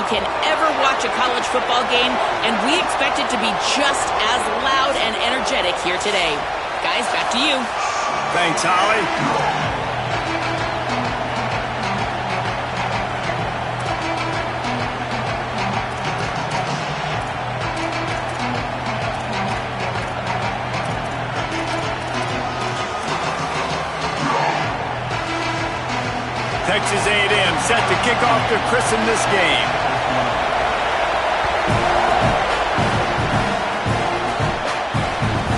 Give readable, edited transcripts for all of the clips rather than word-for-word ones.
can ever watch a college football game, and we expect it to be just as loud and energetic here today. Guys, back to you. Thanks, Holly. Texas A&M set to kick off to christen this game.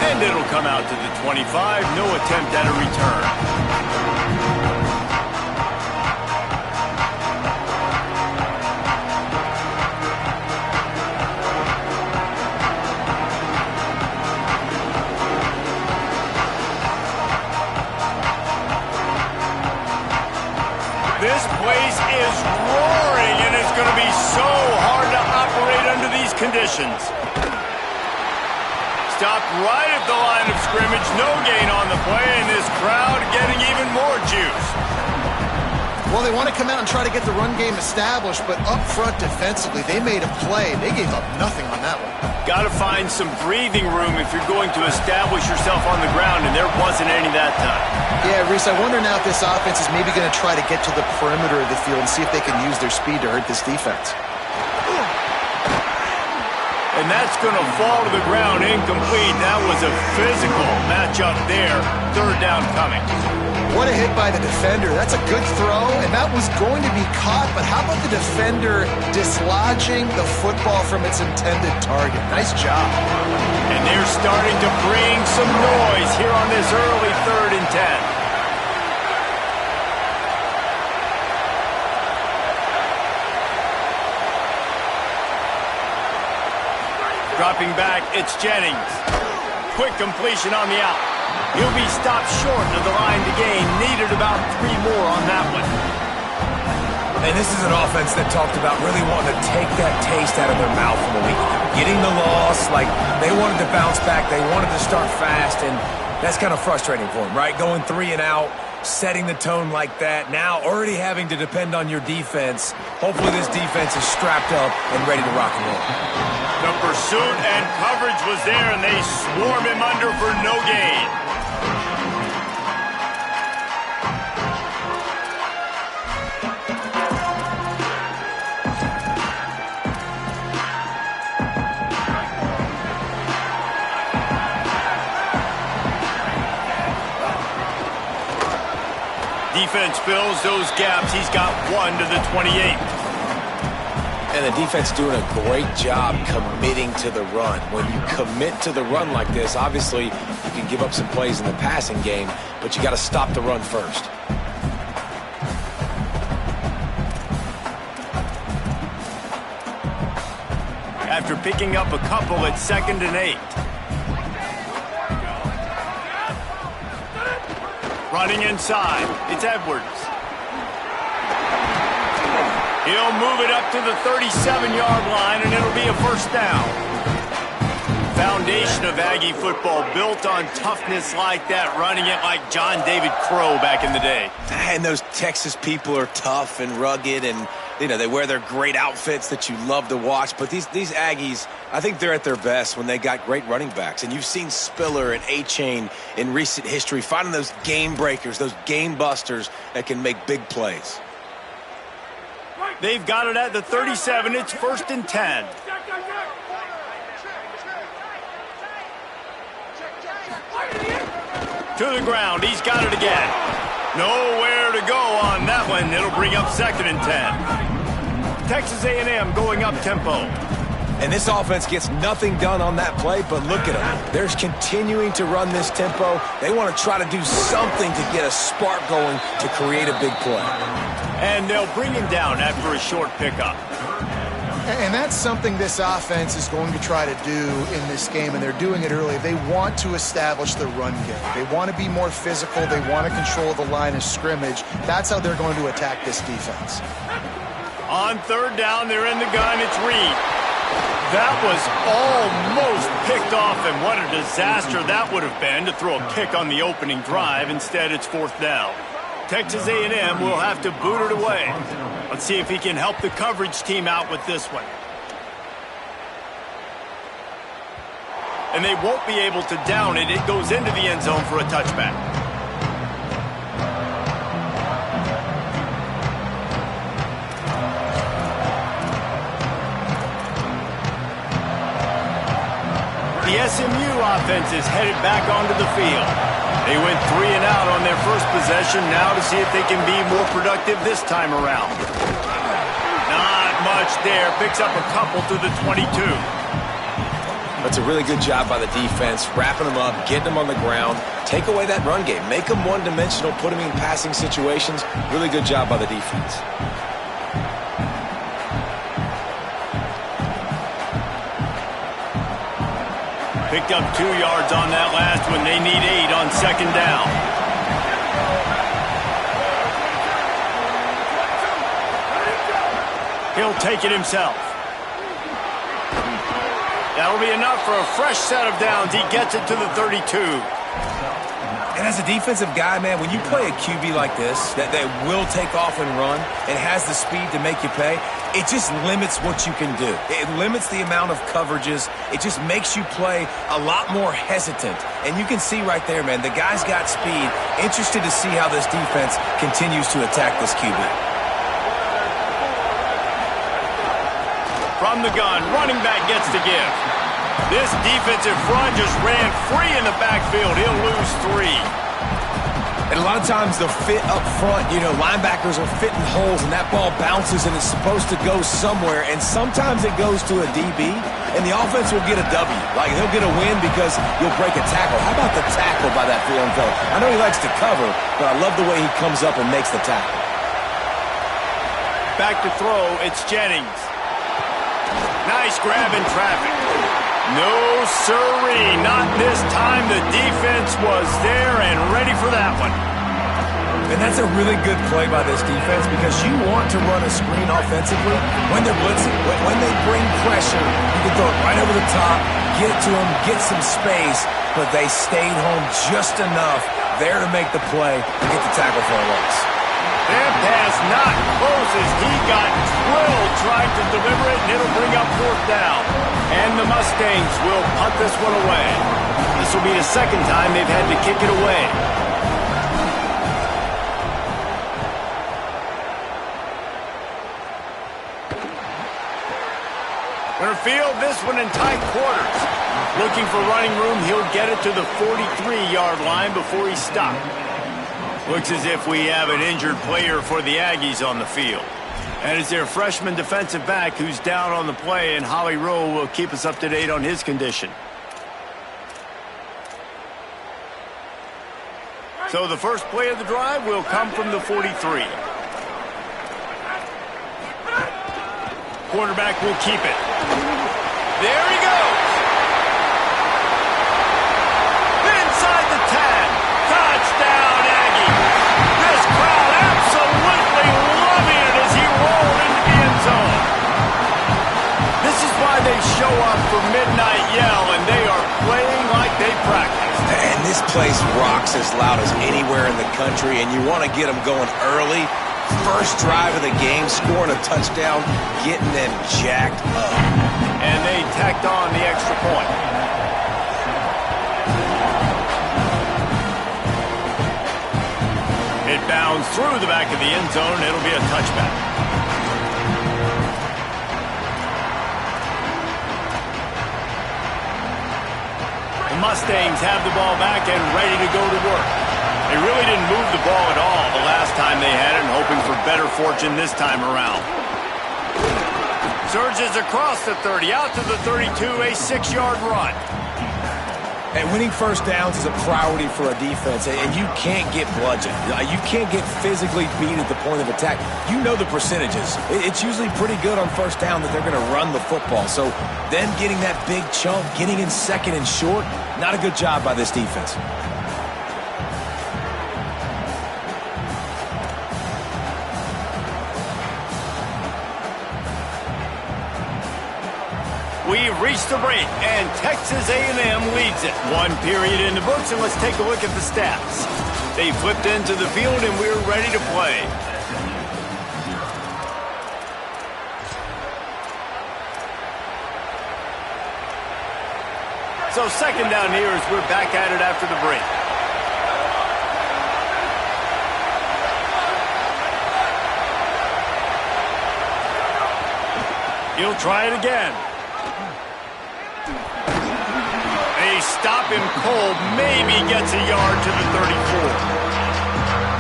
And it'll come out to the 25. No attempt at a return. This place is roaring, and it's going to be so hard to operate under these conditions. Stopped right at the line of scrimmage. No gain on the play, and this crowd getting even more juice. Well, they want to come out and try to get the run game established, but up front defensively, they made a play. They gave up nothing on that one. Got to find some breathing room if you're going to establish yourself on the ground, and there wasn't any that time. Yeah, Reese, I wonder now if this offense is maybe going to try to get to the perimeter of the field and see if they can use their speed to hurt this defense. And that's going to fall to the ground incomplete. That was a physical matchup there. Third down coming. What a hit by the defender. That's a good throw, and that was going to be caught, but how about the defender dislodging the football from its intended target? Nice job. And they're starting to bring some noise here on this early 3rd and 10. Dropping back, it's Jennings. Quick completion on the out. He'll be stopped short of the line to gain. Needed about 3 more on that one. And this is an offense that talked about really wanting to take that taste out of their mouth from the weekend. Getting the loss, like they wanted to bounce back. They wanted to start fast, and that's kind of frustrating for them, right? Going 3 and out, setting the tone like that. Now already having to depend on your defense. Hopefully this defense is strapped up and ready to rock and roll. The pursuit and coverage was there, and they swarm him under for no gain. Defense fills those gaps. He's got 1 to the 28. And the defense doing a great job committing to the run. When you commit to the run like this, obviously you can give up some plays in the passing game, but you got to stop the run first. After picking up a couple at 2nd and 8. Running inside, it's Edwards. He'll move it up to the 37-yard line, and it'll be a first down. Foundation of Aggie football built on toughness like that, running it like John David Crow back in the day. And those Texas people are tough and rugged, and you know they wear their great outfits that you love to watch. But these Aggies, I think they're at their best when they got great running backs. And you've seen Spiller and A-Chain in recent history finding those game breakers, those game busters that can make big plays. They've got it at the 37. It's 1st and 10. To the ground. He's got it again. Nowhere to go on that one. It'll bring up 2nd and 10. Texas A&M going up tempo. And this offense gets nothing done on that play, but look at them. They're continuing to run this tempo. They want to try to do something to get a spark going to create a big play. And they'll bring him down after a short pickup. And that's something this offense is going to try to do in this game, and they're doing it early. They want to establish the run game. They want to be more physical. They want to control the line of scrimmage. That's how they're going to attack this defense. On 3rd down, they're in the gun. It's Reed. That was almost picked off, and what a disaster that would have been to throw a pick on the opening drive. Instead, it's 4th down. Texas A&M will have to boot it away. Let's see if he can help the coverage team out with this one. And they won't be able to down it. It goes into the end zone for a touchback. The SMU offense is headed back onto the field. They went 3 and out on their first possession, now to see if they can be more productive this time around. Not much there. Picks up a couple to the 22. That's a really good job by the defense, wrapping them up, getting them on the ground, take away that run game, make them one-dimensional, put them in passing situations. Really good job by the defense. Picked up 2 yards on that last one. They need 8 on second down. He'll take it himself. That'll be enough for a fresh set of downs. He gets it to the 32. And as a defensive guy, man, when you play a QB like this, that will take off and run and has the speed to make you pay, it just limits what you can do. It limits the amount of coverages. It just makes you play a lot more hesitant. And you can see right there, man, the guy's got speed. Interested to see how this defense continues to attack this QB. From the gun, running back gets the give. This defensive front just ran free in the backfield. He'll lose 3. And a lot of times the fit up front, you know, linebackers are fitting holes and that ball bounces and it's supposed to go somewhere. And sometimes it goes to a DB and the offense will get a W. Like he'll get a win because you'll break a tackle. How about the tackle by that young fella? I know he likes to cover, but I love the way he comes up and makes the tackle. Back to throw, it's Jennings. Nice grab in traffic. No sirree, not this time. The defense was there and ready for that one. And that's a really good play by this defense because you want to run a screen offensively when they're blitzing. When they bring pressure, you can throw it right over the top, get it to them, get some space, but they stayed home just enough there to make the play and get the tackle for a loss. That pass not close as he got drilled trying to deliver it, and it'll bring up 4th down. And the Mustangs will punt this one away. This will be the second time they've had to kick it away. Gonna field this one in tight quarters. Looking for running room, he'll get it to the 43-yard line before he's stopped. Looks as if we have an injured player for the Aggies on the field. And it's their freshman defensive back who's down on the play, and Holly Rowe will keep us up to date on his condition. So the first play of the drive will come from the 43. Quarterback will keep it. There he goes. Inside the 10. Touchdown, Aggie. This crowd absolutely loving it as he rolled into the end zone. This is why they show up for Midnight Yell, and they are playing like they practice. And this place rocks as loud as anywhere in the country, and you want to get them going early. First drive of the game, scoring a touchdown, getting them jacked up. And they tacked on the extra point. It bounds through the back of the end zone, and it'll be a touchback. The Mustangs have the ball back and ready to go to work. They really didn't move the ball at all the last time they had it, and hoping for better fortune this time around. Surges across the 30, out to the 32, a 6-yard run. And winning first downs is a priority for a defense, and you can't get bludgeoned. You can't get physically beat at the point of attack. You know the percentages. It's usually pretty good on first down that they're going to run the football. So then getting that big chunk, getting in second and short, not a good job by this defense. We've reached the break, and Texas A&M leads it. 1 period in the books, and let's take a look at the stats. They flipped into the field, and we're ready to play. So second down here as we're back at it after the break. He'll try it again. They stop him cold, maybe gets a yard to the 34.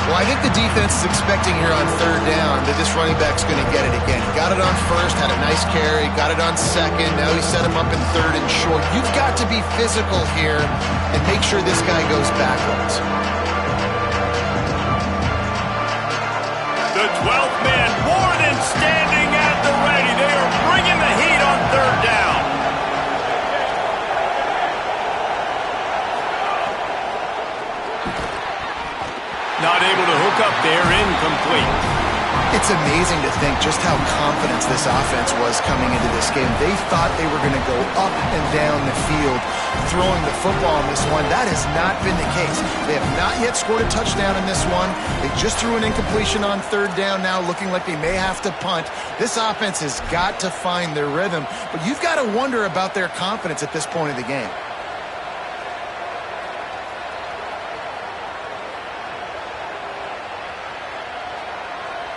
Well, I think the defense is expecting here on third down that this running back's going to get it again. He got it on first, had a nice carry, got it on second. Now he set him up in third and short. You've got to be physical here and make sure this guy goes backwards. The 12th man, more than standing at the ready. They are bringing the heat on third down. Not able to hook up there, incomplete. It's amazing to think just how confident this offense was coming into this game. They thought they were going to go up and down the field throwing the football in this one. That has not been the case. They have not yet scored a touchdown in this one. They just threw an incompletion on third down now, looking like they may have to punt. This offense has got to find their rhythm, but you've got to wonder about their confidence at this point of the game.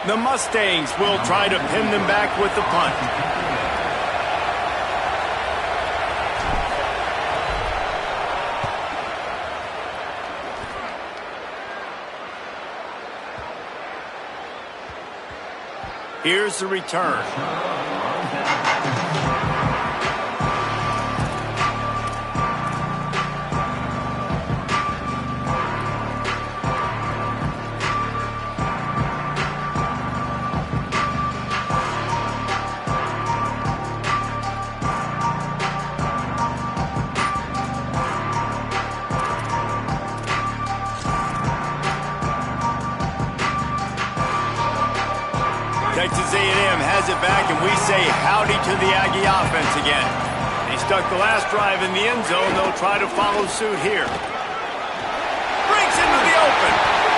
The Mustangs will try to pin them back with the punt. Here's the return. Texas A&M has it back, and we say howdy to the Aggie offense again. They stuck the last drive in the end zone. They'll try to follow suit here. Breaks into the open.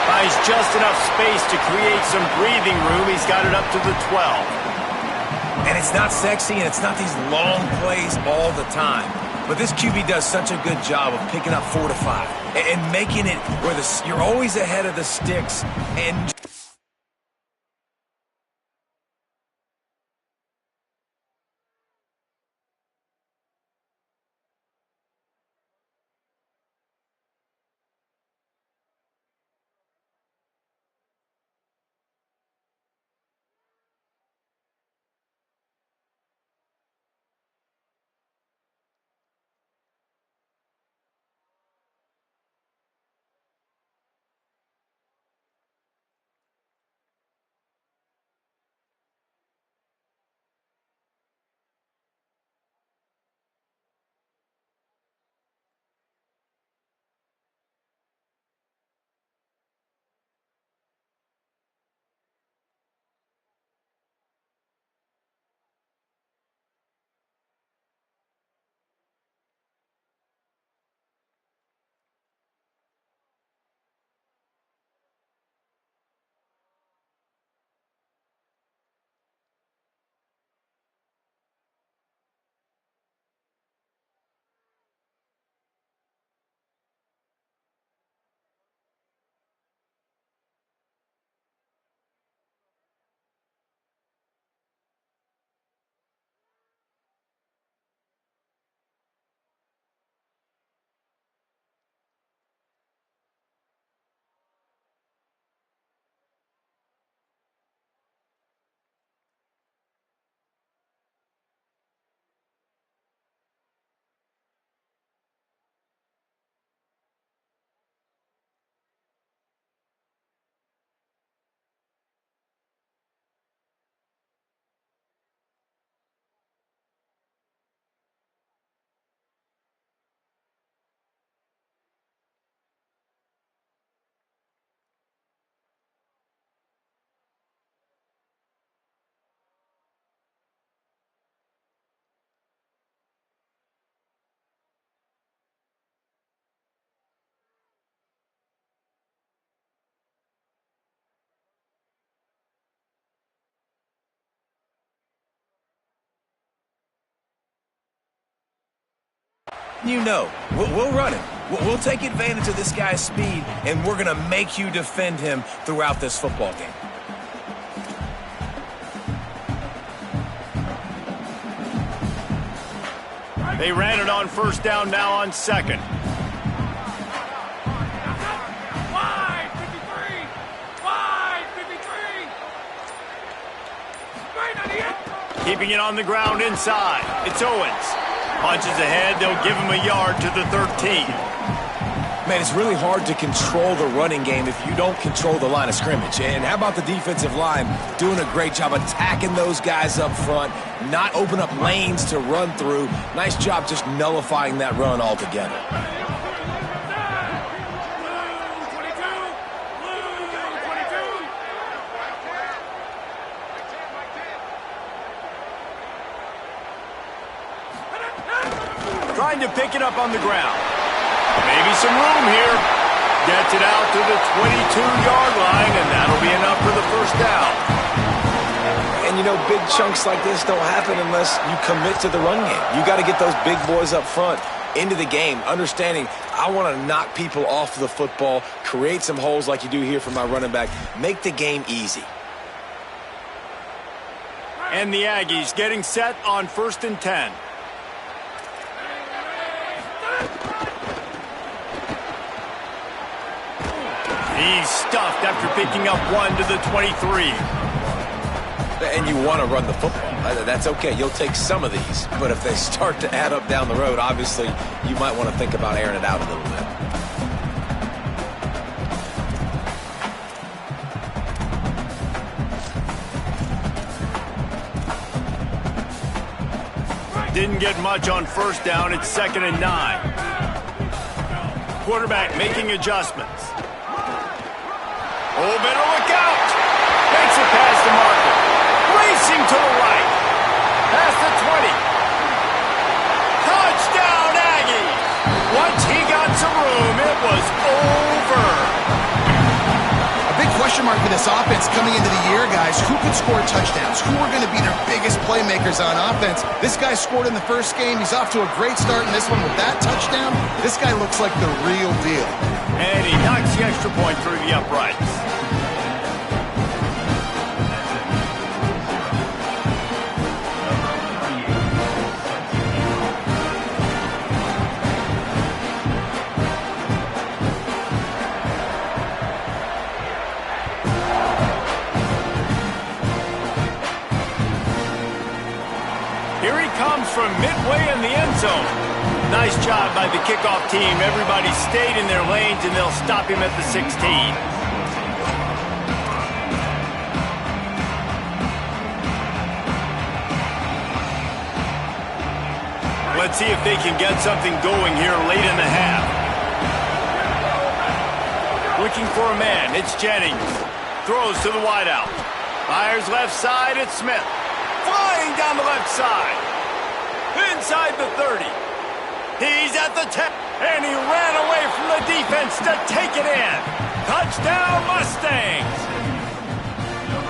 Finds just enough space to create some breathing room. He's got it up to the 12. And it's not sexy, and it's not these long plays all the time. But this QB does such a good job of picking up 4 to 5 and making it where you're always ahead of the sticks and you know, we'll run it. We'll take advantage of this guy's speed, and we're going to make you defend him throughout this football game. They ran it on first down, now on second. Wide, 53! Wide, 53! Straight on the end! Keeping it on the ground inside. It's Owens. Punches ahead, they'll give him a yard to the 13. Man, it's really hard to control the running game if you don't control the line of scrimmage. And how about the defensive line doing a great job attacking those guys up front, not open up lanes to run through. Nice job just nullifying that run altogether. Trying to pick it up on the ground. Maybe some room here. Gets it out to the 22-yard line, and that'll be enough for the first down. And, you know, big chunks like this don't happen unless you commit to the run game. You got to get those big boys up front into the game, understanding I want to knock people off the football, create some holes like you do here for my running back, make the game easy. And the Aggies getting set on 1st and 10. He's stuffed after picking up one to the 23. And you want to run the football. That's okay. You'll take some of these. But if they start to add up down the road, obviously, you might want to think about airing it out a little bit. Didn't get much on first down. It's 2nd and 9. Quarterback making adjustments. Oh, better look out. Makes it past the marker. Racing to the right. Past the 20. Touchdown, Aggies. Once he got some room, it was over. A big question mark for this offense coming into the year, guys. Who could score touchdowns? Who are going to be their biggest playmakers on offense? This guy scored in the first game. He's off to a great start in this one with that touchdown. This guy looks like the real deal. And he knocks the extra point through the uprights. Here he comes from midway in the end zone. Nice job by the kickoff team. Everybody stayed in their lanes, and they'll stop him at the 16. Let's see if they can get something going here late in the half. Looking for a man. It's Jennings. Throws to the wideout. Fires left side. It's Smith. Flying down the left side. Inside the 30. He's at the 10. And he ran away from the defense to take it in. Touchdown, Mustangs.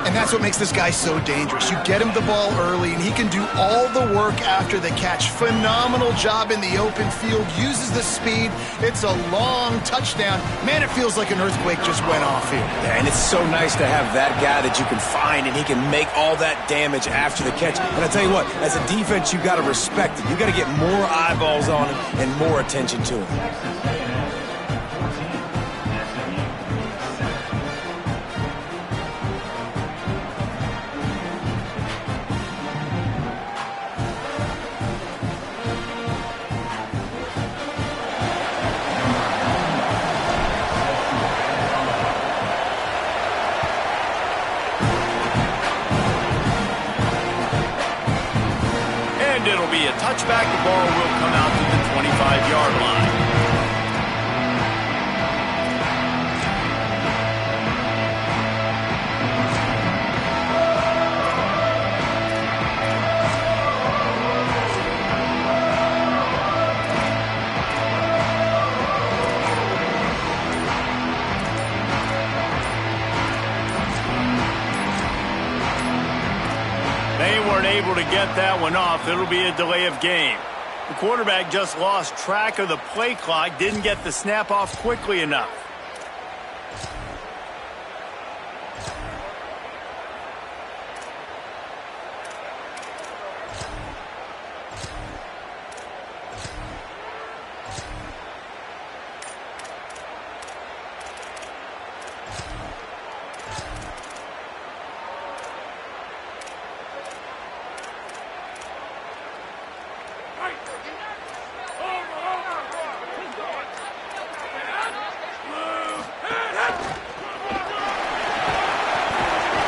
And that's what makes this guy so dangerous. You get him the ball early, and he can do all the work after the catch. Phenomenal job in the open field. Uses the speed. It's a long touchdown. Man, it feels like an earthquake just went off here. Yeah, and it's so nice to have that guy that you can find, and he can make all that damage after the catch. And I tell you what, as a defense, you got to respect it. You got to get more eyeballs on him and more attention to him. It'll be a touchback. The ball will come out to the 25-yard line. They weren't able to get that one off. It'll be a delay of game. The quarterback just lost track of the play clock, didn't get the snap off quickly enough.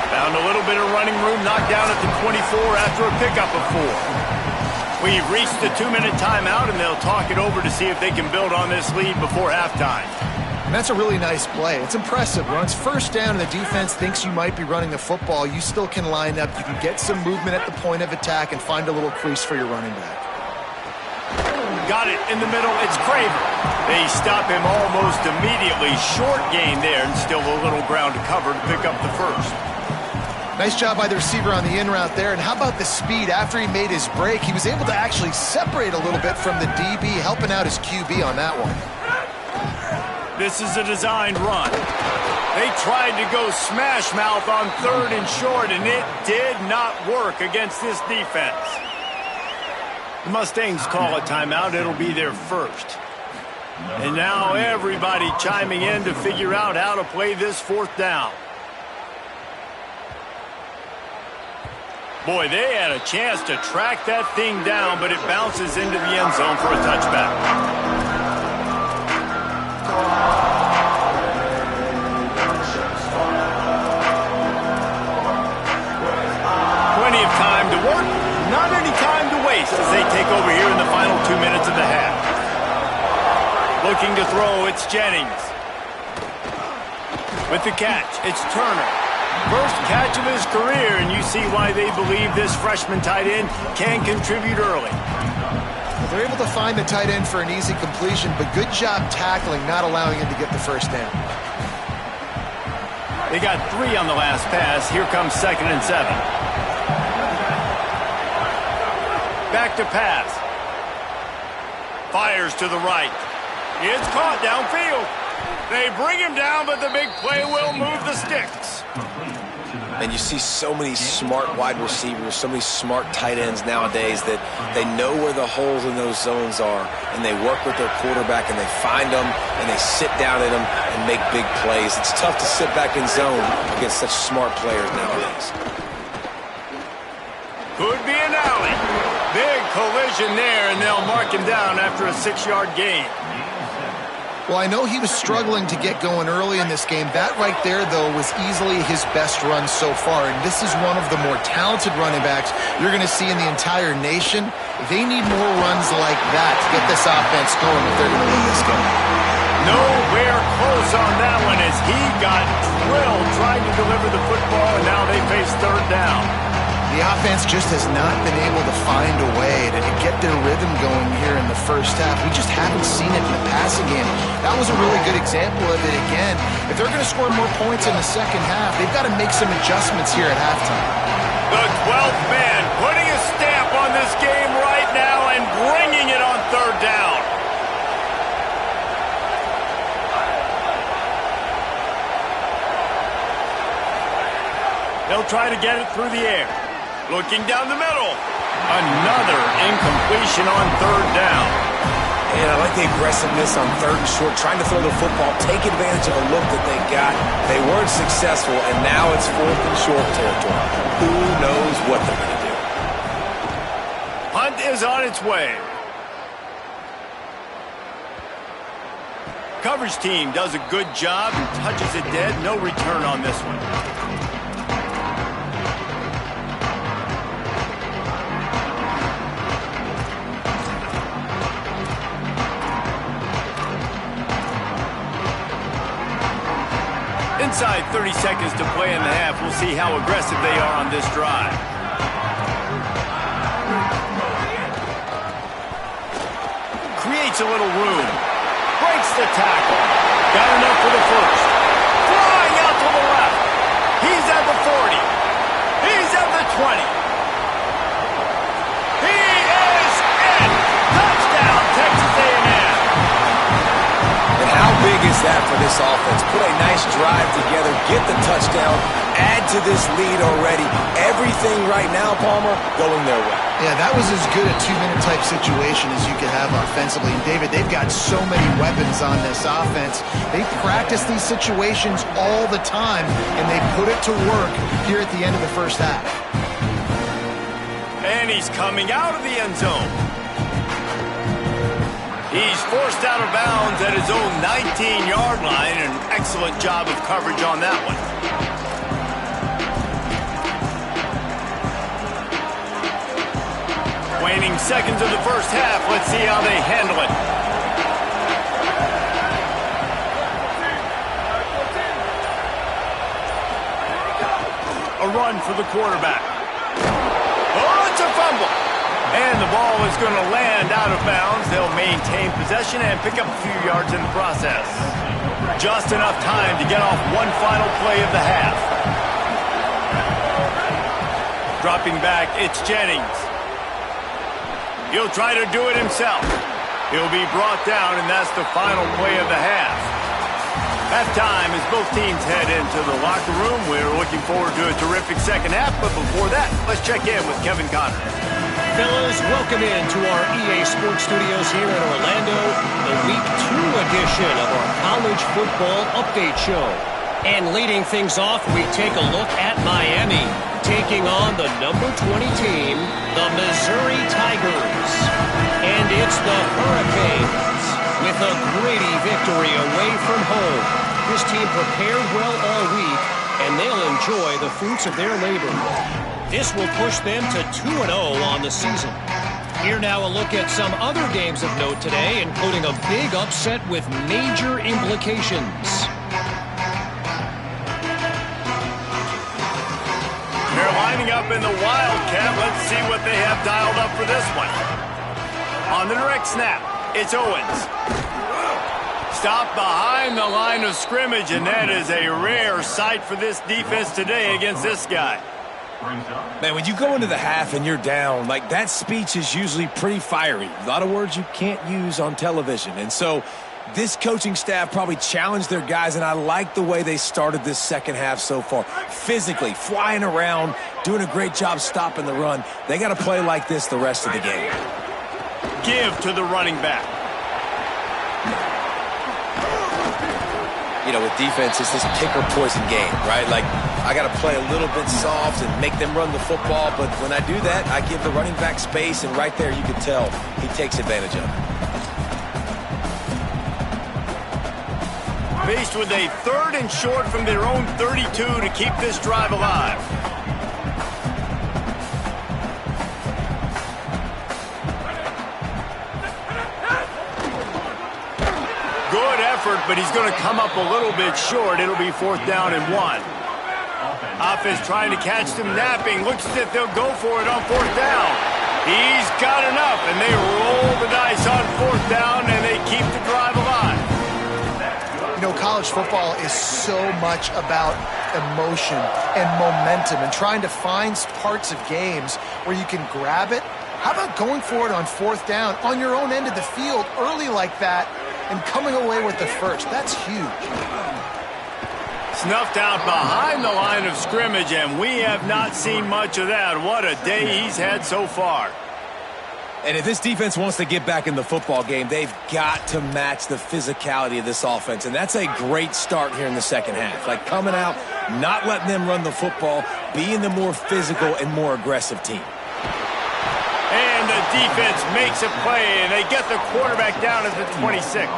Found a little bit of running room, knocked down at the 24 after a pickup of 4. We've reached the 2-minute timeout, and they'll talk it over to see if they can build on this lead before halftime. And that's a really nice play. It's impressive. When it's first down and the defense thinks you might be running the football, you still can line up. You can get some movement at the point of attack and find a little crease for your running back. Got it in the middle. It's Craver. They stop him almost immediately. Short gain there, and still a little ground to cover to pick up the first. Nice job by the receiver on the in route there. And how about the speed? After he made his break, he was able to actually separate a little bit from the DB, helping out his QB on that one. This is a designed run. They tried to go smash mouth on 3rd and short, and it did not work against this defense. The Mustangs call a timeout. It'll be their first. And now everybody chiming in to figure out how to play this 4th down. Boy, they had a chance to track that thing down, but it bounces into the end zone for a touchback. Plenty of time to work, not any time to waste as they take over here in the final 2 minutes of the half. Looking to throw, it's Jennings. With the catch, it's Turner. First catch of his career, and you see why they believe this freshman tight end can contribute early. They're able to find the tight end for an easy completion, but good job tackling, not allowing him to get the first down. They got 3 on the last pass. Here comes 2nd and 7. Back to pass. Fires to the right. It's caught downfield. They bring him down, but the big play will move the sticks. And you see so many smart wide receivers, so many smart tight ends nowadays that they know where the holes in those zones are, and they work with their quarterback, and they find them, and they sit down in them and make big plays. It's tough to sit back in zone against such smart players nowadays. Could be an alley. Big collision there, and they'll mark him down after a 6-yard gain. Well, I know he was struggling to get going early in this game. That right there, though, was easily his best run so far. And this is one of the more talented running backs you're going to see in the entire nation. They need more runs like that to get this offense going if they're going to win this game. Nowhere close on that one as he got drilled trying to deliver the football, and now they face 3rd down. The offense just has not been able to find a way to get their rhythm going here in the first half. We just haven't seen it in the passing game. That was a really good example of it again. If they're going to score more points in the second half, they've got to make some adjustments here at halftime. The 12th man putting a stamp on this game right now and bringing it on 3rd down. They'll try to get it through the air. Looking down the middle. Another incompletion on 3rd down. And I like the aggressiveness on 3rd and short, trying to throw the football, take advantage of a look that they got. They weren't successful, and now it's 4th and short territory. Who knows what they're going to do? Hunt is on its way. Coverage team does a good job and touches it dead. No return on this one. Inside 30 seconds to play in the half. We'll see how aggressive they are on this drive. Creates a little room. Breaks the tackle. Got enough for the first. Flying out to the left. He's at the 40. He's at the 20. He is in. staff for this offense. Put a nice drive together, get the touchdown, add to this lead already. Everything right now, Palmer, going their way. Yeah, that was as good a two-minute type situation as you could have offensively. And David, they've got so many weapons on this offense. They practice these situations all the time, and they put it to work here at the end of the first half. And he's coming out of the end zone. He's forced out of bounds at his own 19-yard line. An excellent job of coverage on that one. Waning seconds of the first half. Let's see how they handle it. A run for the quarterback. Oh, it's a fumble. And the ball is going to land out of bounds. They'll maintain possession and pick up a few yards in the process. Just enough time to get off one final play of the half. Dropping back, it's Jennings. He'll try to do it himself. He'll be brought down, and that's the final play of the half. Halftime as both teams head into the locker room. We're looking forward to a terrific second half, but before that, let's check in with Kevin Connor. Fellas, welcome into our EA Sports Studios here in Orlando, the Week 2 edition of our College Football Update Show. And leading things off, we take a look at Miami, taking on the number 20 team, the Missouri Tigers. And it's the Hurricanes with a Grady victory away from home. This team prepared well all week, and they'll enjoy the fruits of their labor. This will push them to 2-0 on the season. Here now a look at some other games of note today, including a big upset with major implications. They're lining up in the Wildcat. Let's see what they have dialed up for this one. On the direct snap, it's Owens. Stopped behind the line of scrimmage, and that is a rare sight for this defense today against this guy. Man, when you go into the half and you're down, like that speech is usually pretty fiery. A lot of words you can't use on television. And so this coaching staff probably challenged their guys, and I like the way they started this second half so far. Physically, flying around, doing a great job stopping the run. They got to play like this the rest of the game. Give to the running back. You know, with defense, it's this pick or poison game, right? Like, I got to play a little bit soft and make them run the football, but when I do that, I give the running back space, and right there you can tell he takes advantage of it. Faced with a 3rd and short from their own 32 to keep this drive alive. Good effort, but he's going to come up a little bit short. It'll be 4th down and 1. Offense trying to catch them napping. Looks as if they'll go for it on 4th down. He's got enough, and they roll the dice on 4th down, and they keep the drive alive. You know, college football is so much about emotion and momentum and trying to find parts of games where you can grab it. How about going for it on 4th down on your own end of the field early like that and coming away with the first? That's huge. Snuffed out behind the line of scrimmage, and we have not seen much of that. What a day he's had so far. And if this defense wants to get back in the football game, they've got to match the physicality of this offense. And that's a great start here in the second half. Like coming out, not letting them run the football, being the more physical and more aggressive team. And the defense makes a play, and they get the quarterback down at the 26.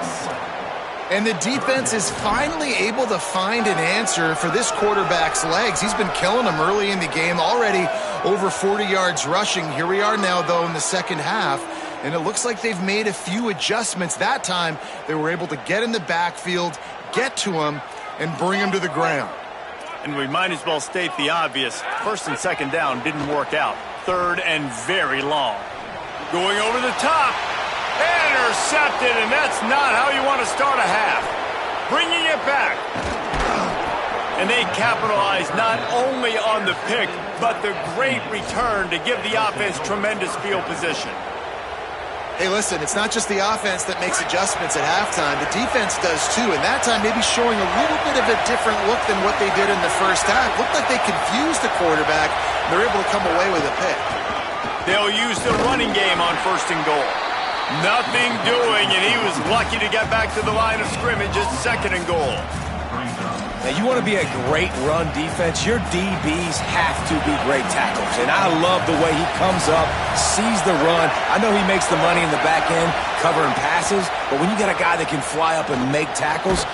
And the defense is finally able to find an answer for this quarterback's legs. He's been killing them early in the game, already over 40 yards rushing. Here we are now, though, in the second half, and it looks like they've made a few adjustments. That time, they were able to get in the backfield, get to him, and bring him to the ground. And we might as well state the obvious. 1st and 2nd down didn't work out. 3rd and very long. Going over the top. Intercepted, and that's not how you want to start a half. Bringing it back. And they capitalize not only on the pick, but the great return to give the offense tremendous field position. Hey, listen, it's not just the offense that makes adjustments at halftime. The defense does too, and that time maybe showing a little bit of a different look than what they did in the first half. Looked like they confused the quarterback, and they're able to come away with a pick. They'll use the running game on 1st and goal. Nothing doing, and he was lucky to get back to the line of scrimmage at 2nd and goal. Now, you want to be a great run defense, your DBs have to be great tacklers. And I love the way he comes up, sees the run. I know he makes the money in the back end covering passes, but when you got a guy that can fly up and make tackles.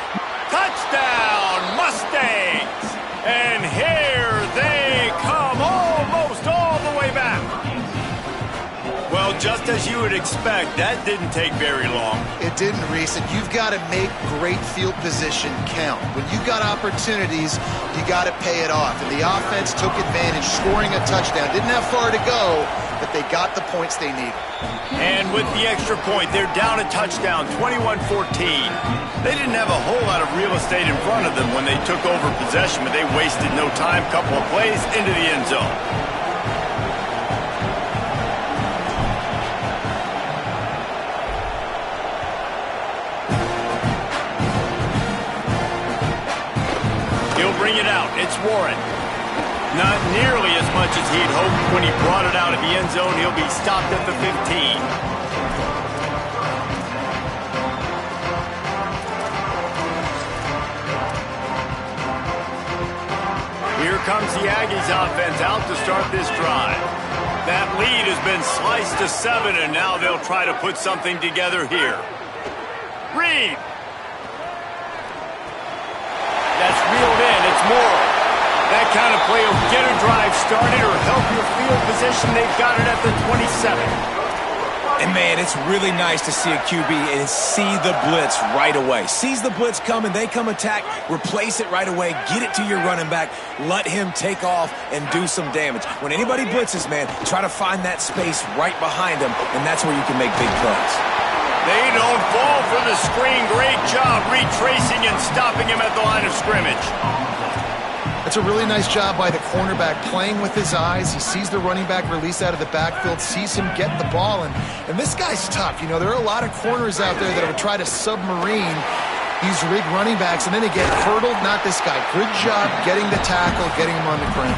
Touchdown, Mustangs! And here they come, almost all the way back. Well, just as you would expect, that didn't take very long. It didn't, Reese, and you've got to make great field position count. When you've got opportunities, you got to pay it off. And the offense took advantage, scoring a touchdown. Didn't have far to go, but they got the points they needed. And with the extra point, they're down a touchdown, 21-14. They didn't have a whole lot of real estate in front of them when they took over possession, but they wasted no time. Couple of plays into the end zone. Bring it out. It's Warren. Not nearly as much as he'd hoped when he brought it out of the end zone. He'll be stopped at the 15. Here comes the Aggies offense out to start this drive. That lead has been sliced to 7, and now they'll try to put something together here. Reed. That's reeled in. It's Morrow. That kind of play will get a drive started or help your field position. They've got it at the 27. And, man, it's really nice to see a QB and see the blitz right away. Sees the blitz coming, they come attack, replace it right away, get it to your running back, let him take off and do some damage. When anybody blitzes, man, try to find that space right behind them, and that's where you can make big plays. They don't fall for the screen. Great job retracing and stopping him at the line of scrimmage. That's a really nice job by the cornerback, playing with his eyes. He sees the running back release out of the backfield, sees him get the ball, and this guy's tough. You know, there are a lot of corners out there that will try to submarine these rig running backs, and then they get hurdled. Not this guy. Good job getting the tackle, getting him on the ground.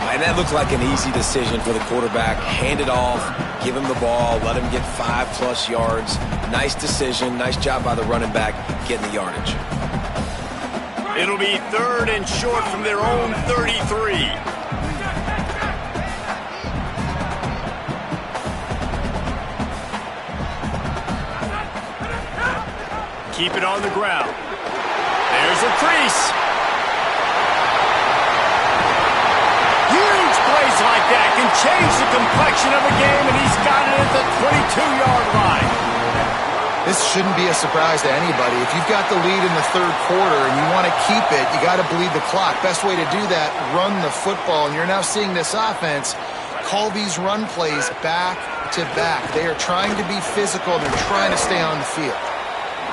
And that looked like an easy decision for the quarterback. Hand it off, give him the ball, let him get 5+ yards. Nice decision, nice job by the running back getting the yardage. It'll be 3rd and short from their own 33. Keep it on the ground. There's a crease. Huge plays like that can change the complexion of a game, and he's got it at the 22-yard line. This shouldn't be a surprise to anybody. If you've got the lead in the 3rd quarter and you want to keep it, you got to bleed the clock. Best way to do that, run the football. And you're now seeing this offense call these run plays back to back. They are trying to be physical. They're trying to stay on the field.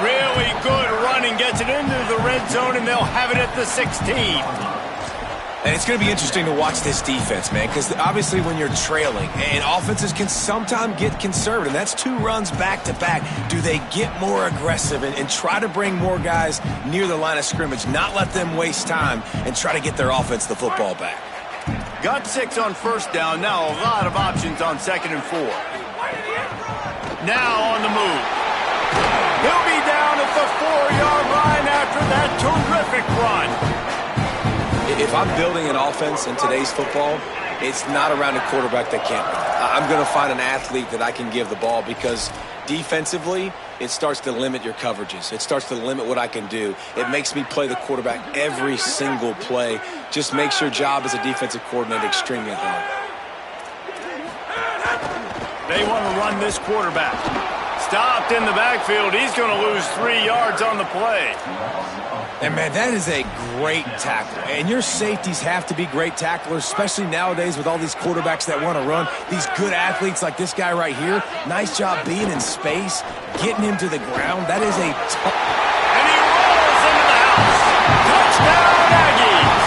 Really good running, gets it into the red zone, and they'll have it at the 16. And it's going to be interesting to watch this defense, man, because obviously when you're trailing, and offenses can sometimes get conservative, and that's 2 runs back-to-back. Do they get more aggressive and try to bring more guys near the line of scrimmage, not let them waste time, and try to get their offense the football back? Got 6 on 1st down. Now a lot of options on 2nd and 4. Now on the move. He'll be down at the 4-yard line after that terrific run. If I'm building an offense in today's football, it's not around a quarterback that can't run. I'm going to find an athlete that I can give the ball, because defensively, it starts to limit your coverages. It starts to limit what I can do. It makes me play the quarterback every single play. Just makes your job as a defensive coordinator extremely hard. They want to run this quarterback. Stopped in the backfield. He's going to lose 3 yards on the play. And, man, that is a great tackle. And your safeties have to be great tacklers, especially nowadays with all these quarterbacks that want to run. These good athletes like this guy right here. Nice job being in space, getting him to the ground. That is a tough. And he rolls into the house. Touchdown, Aggies.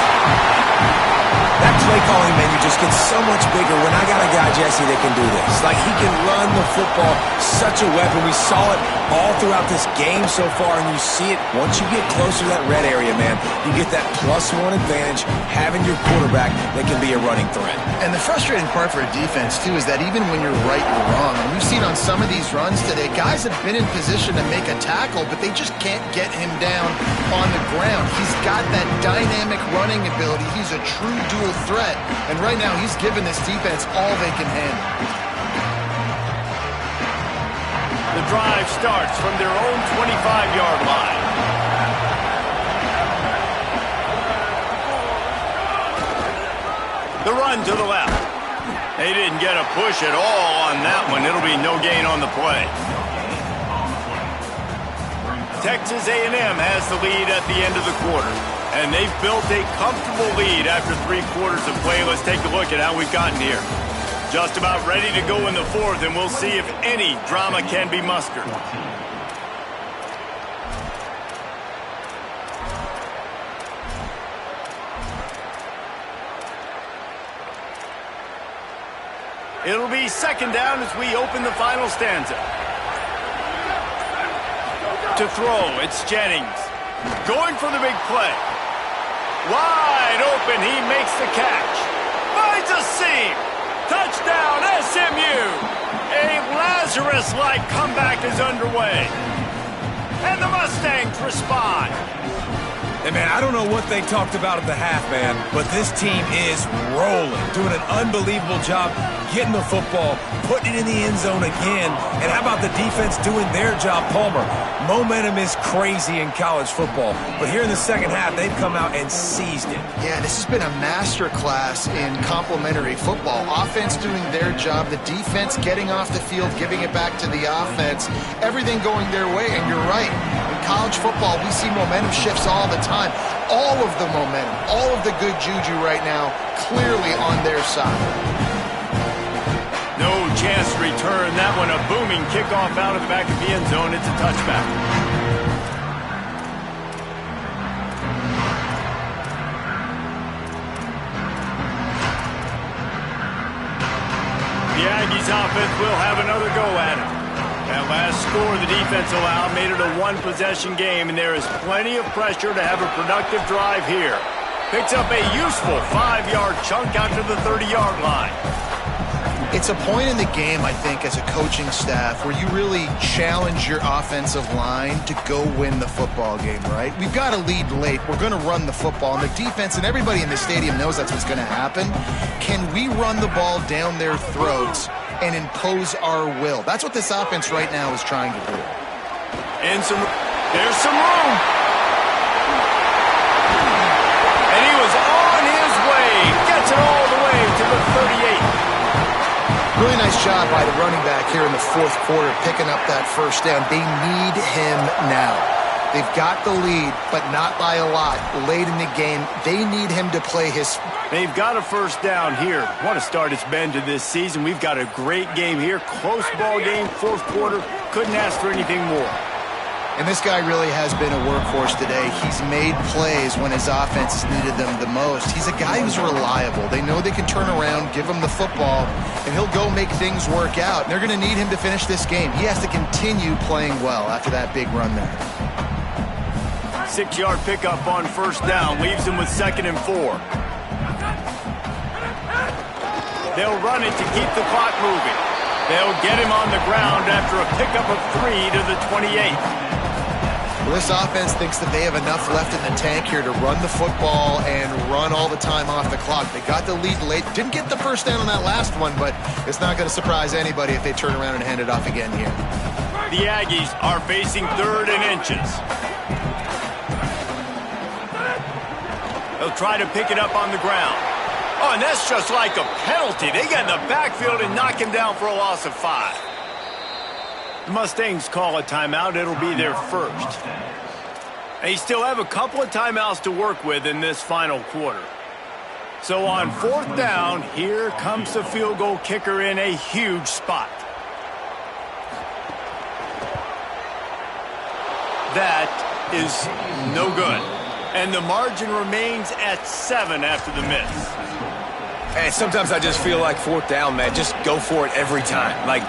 That play calling, man, you just just gets so much bigger when I got a guy, Jesse, that can do this. Like, he can run the football, such a weapon. We saw it all throughout this game so far, and you see it once you get closer to that red area, man. You get that +1 advantage having your quarterback that can be a running threat. And the frustrating part for a defense, too, is that even when you're right, you're wrong. And we've seen on some of these runs today, guys have been in position to make a tackle, but they just can't get him down on the ground. He's got that dynamic running ability. He's a true dual threat. And right now, he's given this defense all they can handle. The drive starts from their own 25-yard line. The run to the left. They didn't get a push at all on that one. It'll be no gain on the play. Texas A&M has the lead at the end of the quarter. And they've built a comfortable lead after 3 quarters of play. Let's take a look at how we've gotten here. Just about ready to go in the 4th, and we'll see if any drama can be mustered. It'll be 2nd down as we open the final stanza. To throw, it's Jennings. Going for the big play. Wide open, he makes the catch. Finds a seam. Touchdown, SMU. A Lazarus-like comeback is underway. And the Mustangs respond. And, man, I don't know what they talked about at the half, man, but this team is rolling, doing an unbelievable job getting the football, putting it in the end zone again. And how about the defense doing their job, Palmer? Momentum is crazy in college football, but here in the second half, they've come out and seized it. Yeah, this has been a master class in complementary football. Offense doing their job, the defense getting off the field, giving it back to the offense, everything going their way. And you're right, in college football, we see momentum shifts all the time. All of the momentum, all of the good juju right now, clearly on their side. No chance to return that one. A booming kickoff out of the back of the end zone. It's a touchback. The Aggies offense will have another go at it. That last score the defense allowed made it a 1-possession game, and there is plenty of pressure to have a productive drive here. Picks up a useful 5-yard chunk out to the 30-yard line. It's a point in the game, I think, as a coaching staff where you really challenge your offensive line to go win the football game, right? We've got to lead late. We're going to run the football. And the defense and everybody in the stadium knows that's what's going to happen. Can we run the ball down their throats and impose our will? That's what this offense right now is trying to do. And there's some room. And he was on his way. Gets it all the way to the 38. Really nice job by the running back here in the 4th quarter, picking up that first down. They need him now. They've got the lead, but not by a lot. Late in the game, they need him to play his... They've got a first down here. What a start it's been to this season. We've got a great game here. Close ball game, 4th quarter. Couldn't ask for anything more. And this guy really has been a workhorse today. He's made plays when his offense has needed them the most. He's a guy who's reliable. They know they can turn around, give him the football, and he'll go make things work out. And they're going to need him to finish this game. He has to continue playing well after that big run there. 6-yard pickup on first down. Leaves him with 2nd and 4. They'll run it to keep the clock moving. They'll get him on the ground after a pickup of 3 to the 28. Well, this offense thinks that they have enough left in the tank here to run the football and run all the time off the clock. They got the lead late. Didn't get the first down on that last one, but it's not going to surprise anybody if they turn around and hand it off again here. The Aggies are facing 3rd and inches. They'll try to pick it up on the ground. Oh, and that's just like a penalty. They get in the backfield and knock him down for a loss of 5. The Mustangs call a timeout. It'll be their first. They still have a couple of timeouts to work with in this final quarter. So on 4th down, here comes the field goal kicker in a huge spot. That is no good. And the margin remains at 7 after the miss. And sometimes I just feel like fourth down, man, just go for it every time. Like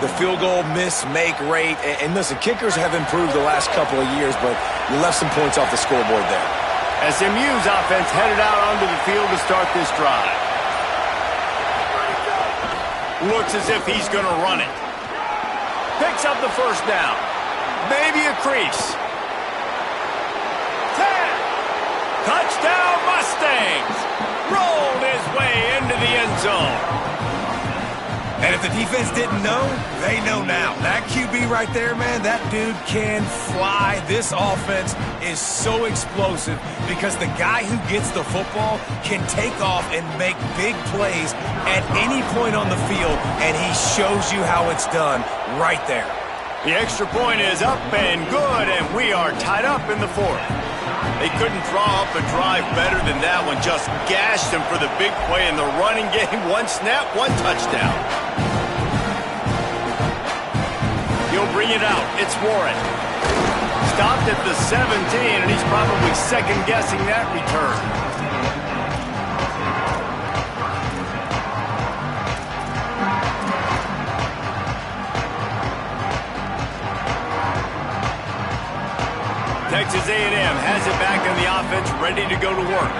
the field goal miss-make rate. And listen, kickers have improved the last couple of years, but you left some points off the scoreboard there. SMU's offense headed out onto the field to start this drive. Looks as if he's going to run it. Picks up the first down. Maybe a crease. 10. Touchdown Mustangs. Rolled his way into the end zone. And if the defense didn't know, they know now. That QB right there, man, that dude can fly. This offense is so explosive because the guy who gets the football can take off and make big plays at any point on the field, and he shows you how it's done right there. The extra point is up and good, and we are tied up in the fourth. They couldn't draw up a drive better than that one. Just gashed him for the big play in the running game. One snap, one touchdown. He'll bring it out. It's Warren. Stopped at the 17, and he's probably second-guessing that return. Texas A&M has it back on the offense, ready to go to work.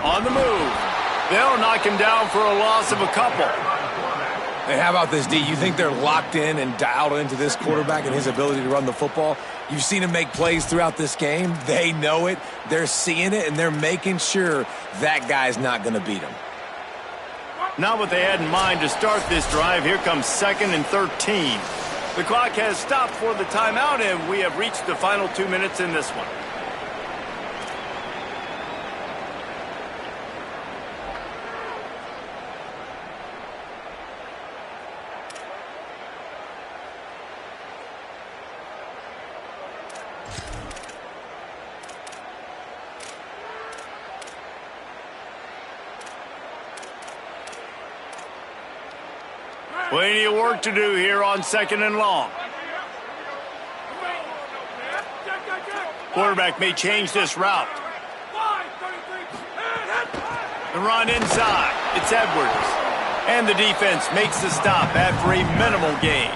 On the move. They'll knock him down for a loss of a couple. Hey, how about this, D? You think they're locked in and dialed into this quarterback and his ability to run the football? You've seen him make plays throughout this game. They know it. They're seeing it, and they're making sure that guy's not going to beat him. Not what they had in mind to start this drive. Here comes 2nd and 13. The clock has stopped for the timeout, and we have reached the final 2 minutes in this one. Plenty of work to do here on 2nd and long. Quarterback may change this route. The run inside. It's Edwards. And the defense makes the stop after a minimal gain.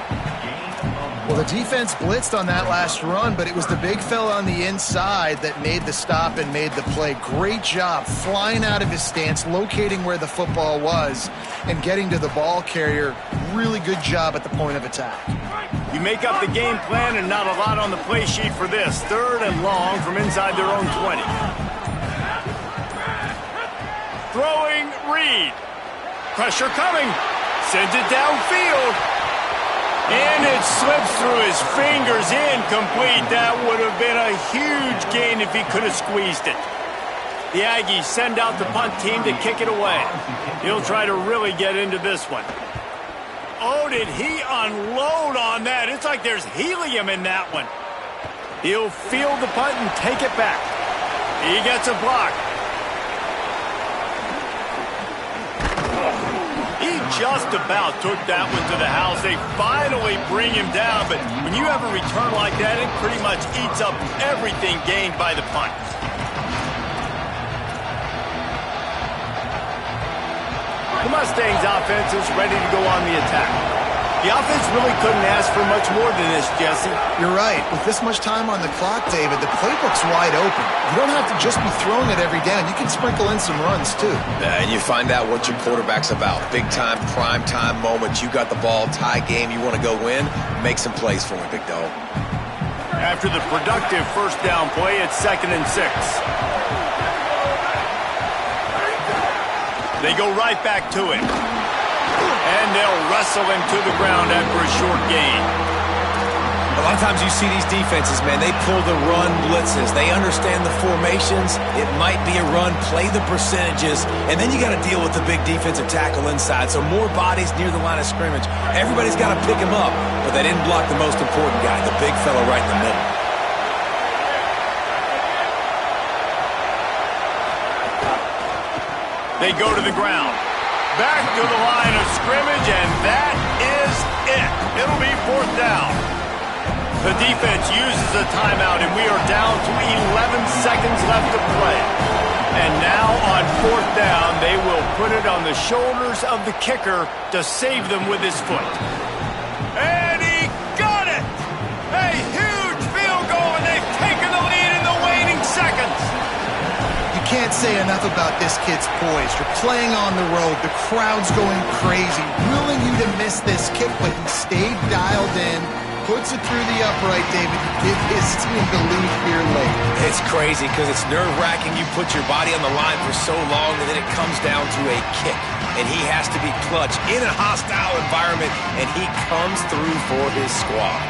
Well, the defense blitzed on that last run, but it was the big fella on the inside that made the stop and made the play. Great job flying out of his stance, locating where the football was, and getting to the ball carrier. Really good job at the point of attack. You make up the game plan and not a lot on the play sheet for this. 3rd and long from inside their own 20. Throwing Reed. Pressure coming. Sends it downfield. And it slips through his fingers, incomplete. That would have been a huge gain if he could have squeezed it. The Aggies send out the punt team to kick it away. He'll try to really get into this one. Oh, did he unload on that? It's like there's helium in that one. He'll field the punt and take it back. He gets a block. He just about took that one to the house. They finally bring him down, but when you have a return like that, it pretty much eats up everything gained by the punt. The Mustangs offense is ready to go on the attack. The offense really couldn't ask for much more than this, Jesse. You're right. With this much time on the clock, David, the playbook's wide open. You don't have to just be throwing it every down. You can sprinkle in some runs, too. And you find out what your quarterback's about. Big-time, prime-time moments. You got the ball, tie game, you want to go win, make some plays for me, big dog. After the productive first down play, it's 2nd and 6. They go right back to it. And they'll wrestle him to the ground after a short gain. A lot of times you see these defenses, man, they pull the run blitzes. They understand the formations. It might be a run, play the percentages, and then you got to deal with the big defensive tackle inside. So more bodies near the line of scrimmage. Everybody's got to pick him up, but they didn't block the most important guy, the big fella right in the middle. They go to the ground. Back to the line of scrimmage, and that is it. It'll be 4th down. The defense uses a timeout, and we are down to 11 seconds left to play. And now on 4th down, they will put it on the shoulders of the kicker to save them with his foot. And he got it! A huge field goal, and they've taken the lead in the waning seconds. You can't say enough about this kid's poise. You're playing on the road. The crowd's going crazy, willing you to miss this kick, but he stayed dialed in, puts it through the upright, David. Give his team the lead here late. It's crazy because it's nerve-wracking. You put your body on the line for so long, and then it comes down to a kick. And he has to be clutch in a hostile environment, and he comes through for his squad.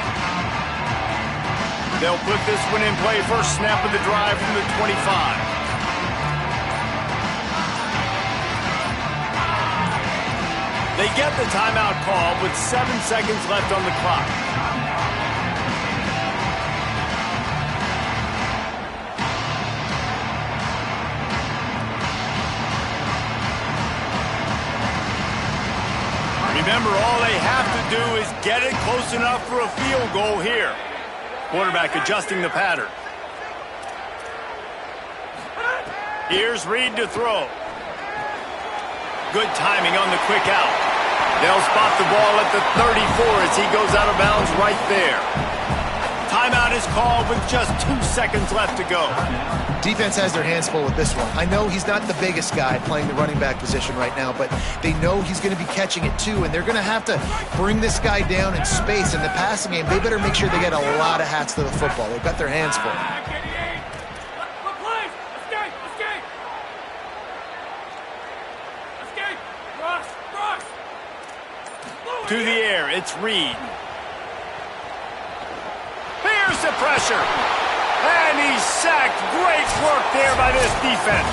They'll put this one in play. First snap of the drive from the 25. They get the timeout call with 7 seconds left on the clock. Remember, all they have to do is get it close enough for a field goal here. Quarterback adjusting the pattern. Here's Reed to throw. Good timing on the quick out. They'll spot the ball at the 34 as he goes out of bounds right there. Timeout is called with just 2 seconds left to go. Defense has their hands full with this one. I know he's not the biggest guy playing the running back position right now, but they know he's going to be catching it too, and they're going to have to bring this guy down in space. In the passing game, they better make sure they get a lot of hats to the football. They've got their hands full. To the air, it's Reed. Here's the pressure. And he's sacked. Great work there by this defense.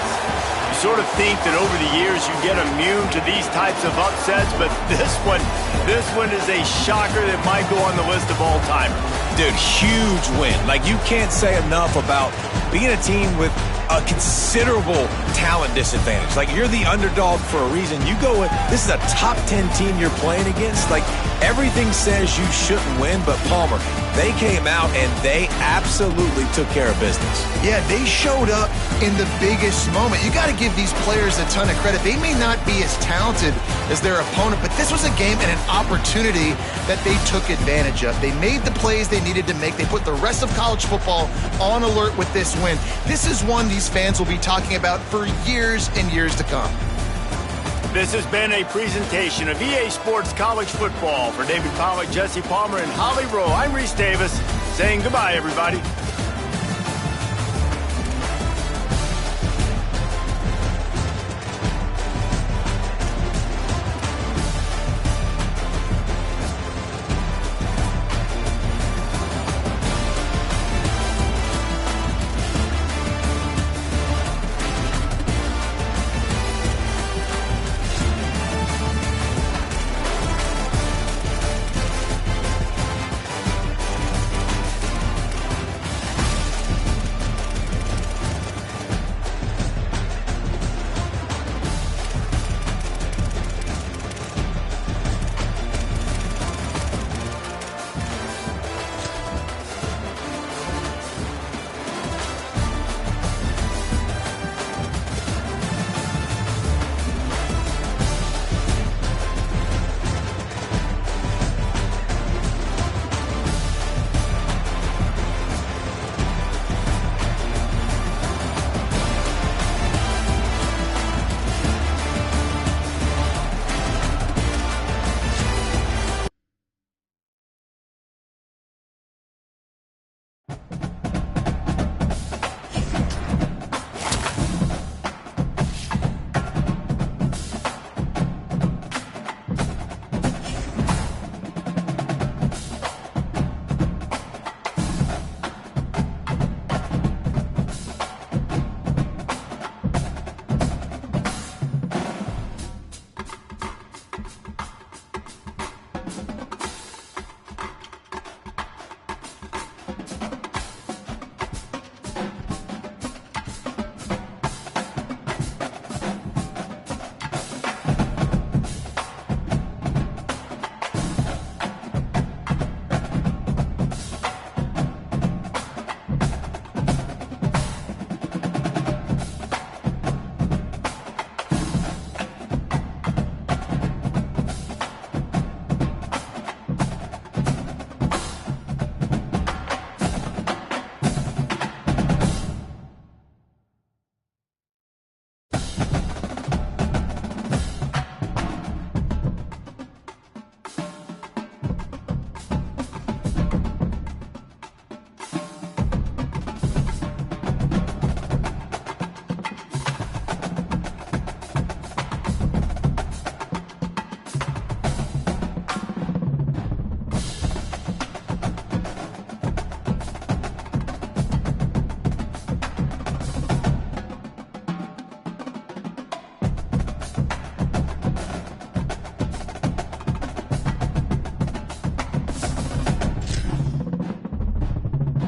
You sort of think that over the years you get immune to these types of upsets, but this one is a shocker that might go on the list of all-timers. Dude, huge win. Like, you can't say enough about being a team with a considerable talent disadvantage. Like, you're the underdog for a reason. You go with, this is a top 10 team you're playing against. Like, everything says you shouldn't win, but Palmer, they came out and they absolutely took care of business. Yeah, they showed up in the biggest moment. You got to give these players a ton of credit. They may not be as talented as their opponent, but this was a game and an opportunity that they took advantage of. They made the plays they needed to make. They put the rest of college football on alert with this win. This is one these fans will be talking about for years and years to come. This has been a presentation of EA Sports College Football. For David Pollack, Jesse Palmer, and Holly Rowe, I'm Reese Davis saying goodbye, everybody.